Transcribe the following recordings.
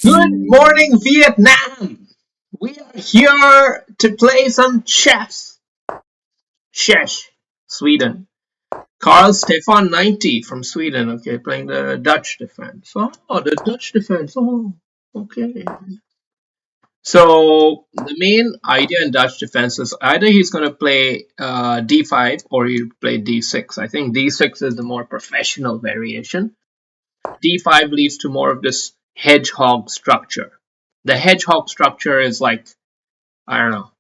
Good morning, Vietnam! We are here to play some chess. Chess, Sweden. Carl Stefan 90 from Sweden. Okay, playing the Dutch defense. Oh, the Dutch defense. Oh, okay. So the main idea in Dutch defense is either he's going to play d5 or he'll play d6. I think d6 is the more professional variation. D5 leads to more of this hedgehog structure. The hedgehog structure is like, I don't know,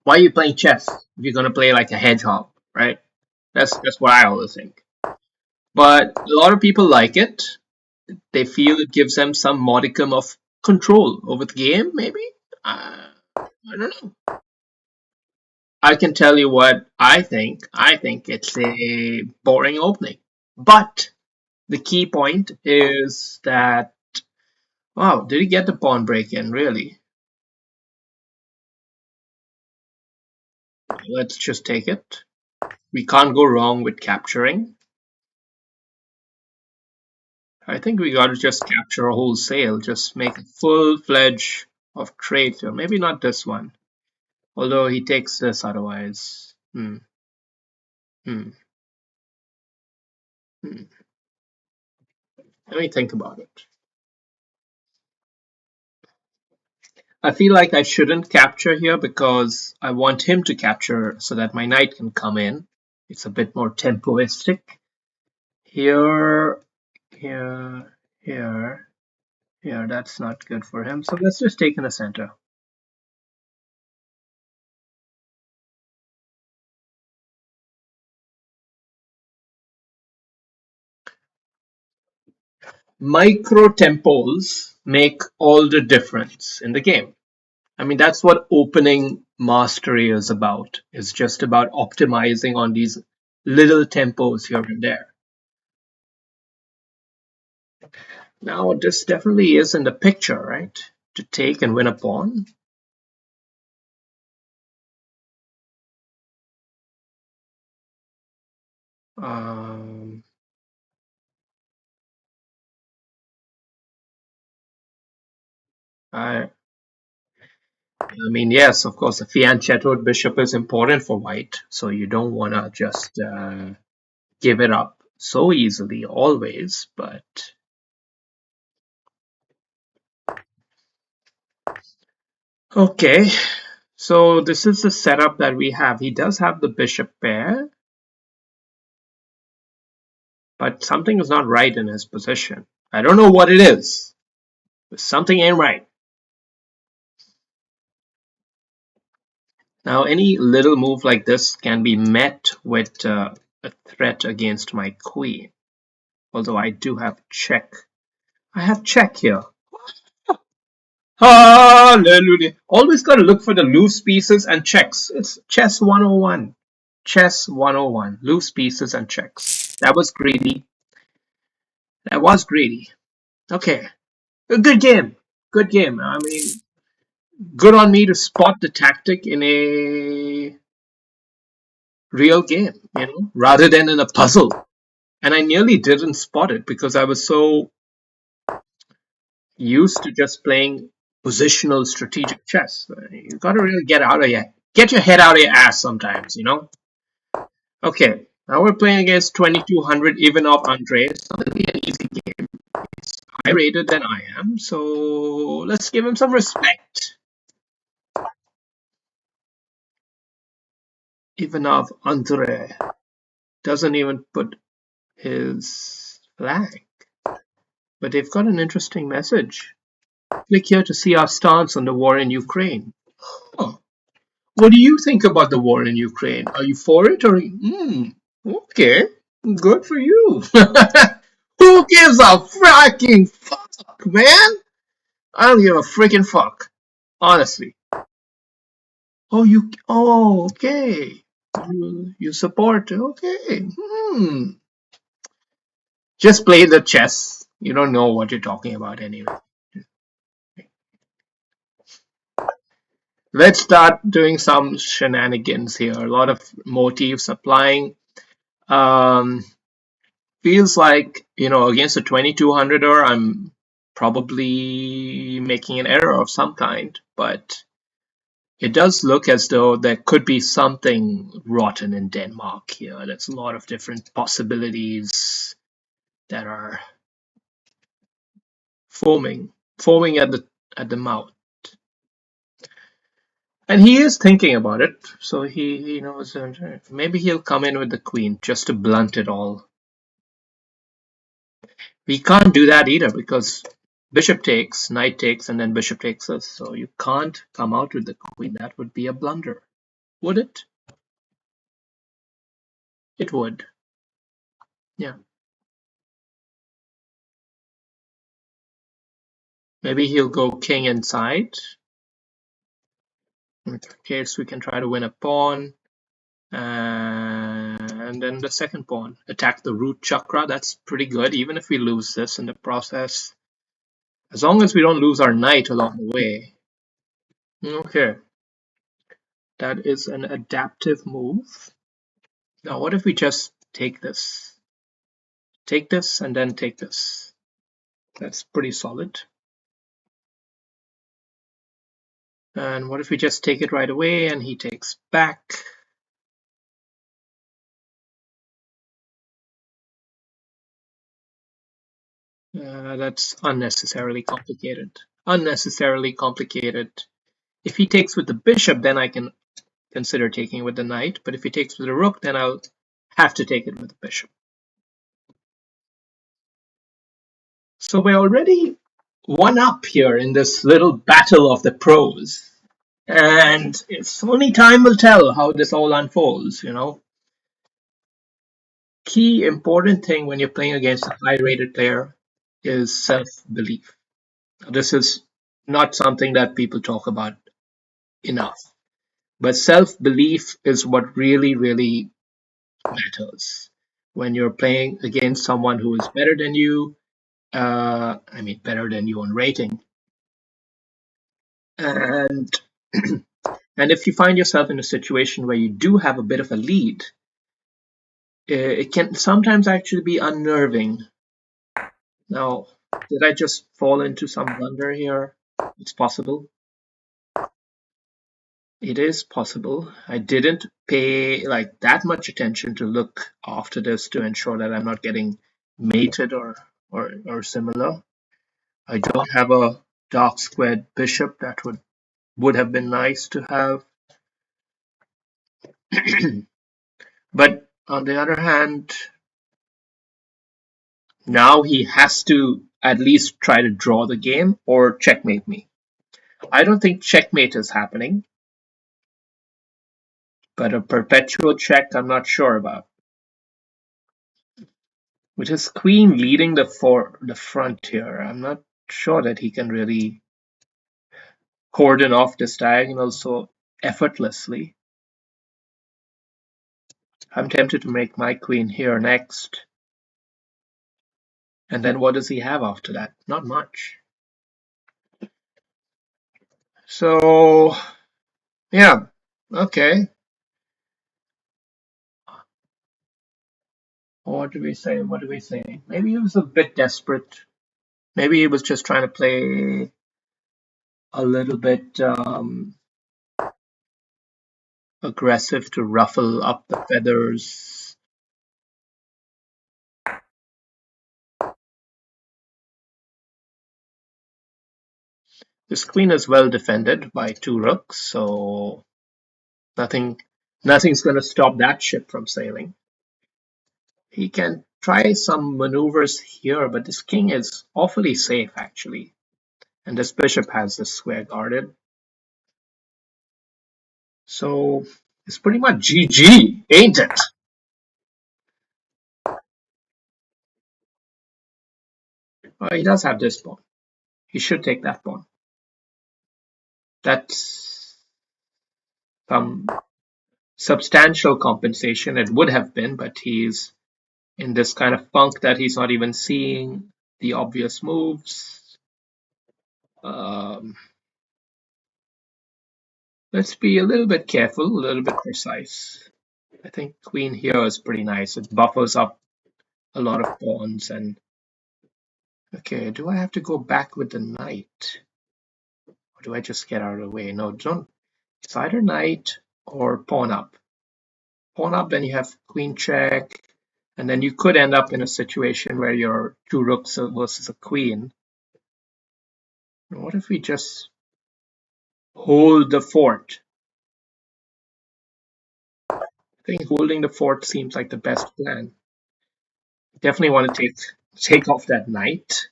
why are you playing chess if you're gonna play like a hedgehog, right? That's what I always think. But a lot of people like it. They feel it gives them some modicum of control over the game, maybe. I don't know. I can tell you what I think. I think it's a boring opening. But the key point is that, wow, did he get the pawn break in? Really? Let's just take it. We can't go wrong with capturing. I think we gotta just capture a wholesale, just make a full-fledged of trade here. Maybe not this one, although he takes this otherwise. Hmm. Hmm. Let me think about it. I feel like I shouldn't capture here because I want him to capture so that my knight can come in. It's a bit more tempoistic. Here, here, here, here. That's not good for him. So let's just take in the center. Micro tempos make all the difference in the game. I mean, that's what opening mastery is about. It's just about optimizing on these little tempos here and there. Now, this definitely is in the picture, right? To take and win a pawn. Um, I, I mean, yes, of course, the fianchettoed bishop is important for white, so you don't want to just give it up so easily always, but okay. So this is the setup that we have. He does have the bishop pair, but something is not right in his position. I don't know what it is, but something ain't right. Now, any little move like this can be met with a threat against my queen. Although I do have check. I have check here. Hallelujah. Always got to look for the loose pieces and checks. It's chess 101. Chess 101. Loose pieces and checks. That was greedy. That was greedy. Okay. A good game. Good game. I mean, good on me to spot the tactic in a real game, rather than in a puzzle. And I nearly didn't spot it because I was so used to just playing positional strategic chess. You got to really get your head out of your ass sometimes. Okay, now we're playing against 2200 Ivanov Andre. It's not going to be an easy game. He's higher rated than I am, so let's give him some respect. Ivanov Andre doesn't even put his flag, but they've got an interesting message. Click here to see our stance on the war in Ukraine. Huh. What do you think about the war in Ukraine? Are you for it or? Okay, good for you. Who gives a fracking fuck, man? I don't give a freaking fuck, honestly. Oh, you? Oh, okay. You support? Okay. Just play the chess. You don't know what you're talking about anyway. Let's start doing some shenanigans here. A lot of motifs applying. Um, Feels like against a 2200er, I'm probably making an error of some kind, but it does look as though there could be something rotten in Denmark here. There's a lot of different possibilities that are foaming at the mouth. And he is thinking about it, so he knows maybe he'll come in with the queen just to blunt it all. We can't do that either because bishop takes, knight takes, and then bishop takes us. So you can't come out with the queen. That would be a blunder. Would it? It would. Yeah. Maybe he'll go king inside. In that case, we can try to win a pawn. And then the second pawn. Attack the root chakra. That's pretty good, even if we lose this in the process. As long as we don't lose our knight along the way. Okay. That is an adaptive move. Now, what if we just take this? Take this and then take this. That's pretty solid. And what if we just take it right away and he takes back? That's unnecessarily complicated. Unnecessarily complicated. If he takes with the bishop, then I can consider taking with the knight. But if he takes with the rook, then I'll have to take it with the bishop. So we're already one up here in this little battle of the pros. And it's only time will tell how this all unfolds, Key important thing when you're playing against a high-rated player is self-belief. This is not something that people talk about enough. But self-belief is what really, really matters when you're playing against someone who is better than you. Better than you on rating. And and if you find yourself in a situation where you do have a bit of a lead, it can sometimes actually be unnerving. Now, did I just fall into some blunder here? It's possible. It is possible. I didn't pay like that much attention to look after this to ensure that I'm not getting mated or similar. I don't have a dark squared bishop. That would have been nice to have. But on the other hand, now he has to at least try to draw the game or checkmate me. I don't think checkmate is happening, but a perpetual check I'm not sure about. With his queen leading the front here, I'm not sure that he can really cordon off this diagonal so effortlessly. I'm tempted to make my queen here next. And then what does he have after that? Not much. So, yeah, okay. What do we say? What do we say? Maybe he was a bit desperate. Maybe he was just trying to play a little bit aggressive to ruffle up the feathers. This queen is well defended by two rooks, so nothing's going to stop that ship from sailing. He can try some maneuvers here, but this king is awfully safe, actually. And this bishop has the square guarded. So it's pretty much GG, ain't it? He does have this pawn. He should take that pawn. That's some substantial compensation. It would have been, but he's in this kind of funk that he's not even seeing the obvious moves. Let's be a little bit careful, a little bit precise. I think queen here is pretty nice. It buffers up a lot of pawns and Okay, do I have to go back with the knight? Or do I just get out of the way? No, don't. It's either knight or pawn up. Pawn up, then you have queen check, and then you could end up in a situation where you're two rooks versus a queen. What if we just hold the fort? I think holding the fort seems like the best plan. Definitely want to take off that knight.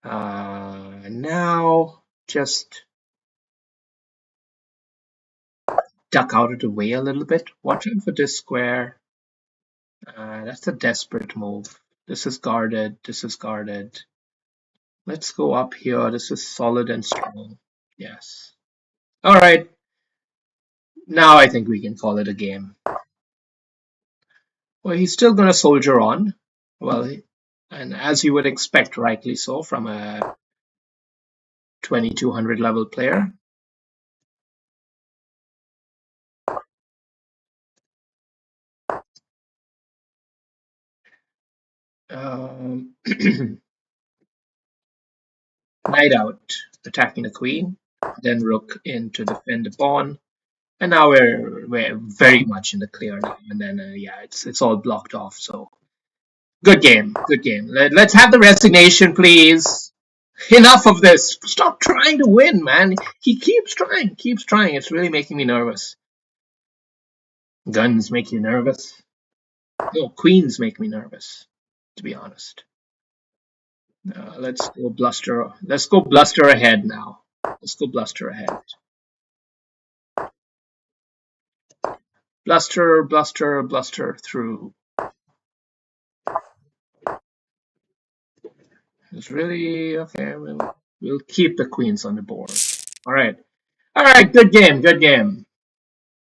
Now just duck out of the way a little bit. Watch out for this square. That's a desperate move. This is guarded. This is guarded. Let's go up here. This is solid and strong. Yes. All right. Now I think we can call it a game. Well, he's still going to soldier on. Well, and as you would expect, rightly so, from a 2200 level player. Um, Knight out, attacking the queen, then rook in to defend the pawn, and now we're very much in the clear now. And then yeah, it's all blocked off. So good game, good game. Let's have the resignation, please. Enough of this. Stop trying to win, man. He keeps trying, keeps trying. It's really making me nervous. Guns make you nervous. No, queens make me nervous, to be honest. Let's go bluster. Let's go bluster ahead now. Let's go bluster ahead. Bluster, bluster, bluster through. It's really okay. We'll keep the queens on the board. All right. All right. Good game. Good game.